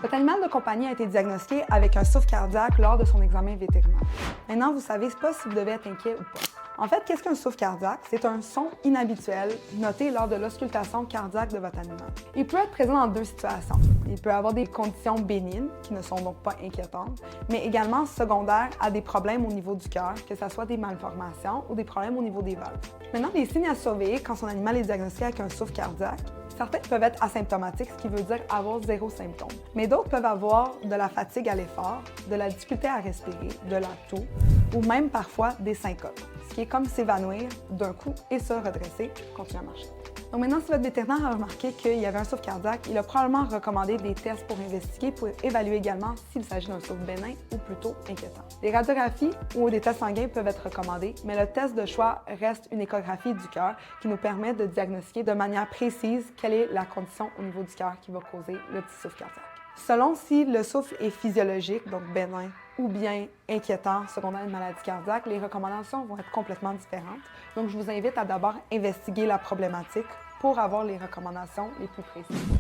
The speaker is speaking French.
Votre animal de compagnie a été diagnostiqué avec un souffle cardiaque lors de son examen vétérinaire. Maintenant, vous savez pas si vous devez être inquiet ou pas. En fait, qu'est-ce qu'un souffle cardiaque? C'est un son inhabituel noté lors de l'auscultation cardiaque de votre animal. Il peut être présent dans deux situations. Il peut avoir des conditions bénignes, qui ne sont donc pas inquiétantes, mais également secondaires à des problèmes au niveau du cœur, que ce soit des malformations ou des problèmes au niveau des valves. Maintenant, les signes à surveiller quand son animal est diagnostiqué avec un souffle cardiaque, certains peuvent être asymptomatiques, ce qui veut dire avoir zéro symptôme. Mais d'autres peuvent avoir de la fatigue à l'effort, de la difficulté à respirer, de la toux ou même parfois des syncopes, ce qui est comme s'évanouir d'un coup et se redresser, continuer à marcher. Donc maintenant, si votre vétérinaire a remarqué qu'il y avait un souffle cardiaque, il a probablement recommandé des tests pour investiguer, pour évaluer également s'il s'agit d'un souffle bénin ou plutôt inquiétant. Des radiographies ou des tests sanguins peuvent être recommandés, mais le test de choix reste une échographie du cœur qui nous permet de diagnostiquer de manière précise quelle est la condition au niveau du cœur qui va causer le petit souffle cardiaque. Selon si le souffle est physiologique, donc bénin, ou bien inquiétant, secondaire à une maladie cardiaque, les recommandations vont être complètement différentes. Donc, je vous invite à d'abord investiguer la problématique pour avoir les recommandations les plus précises.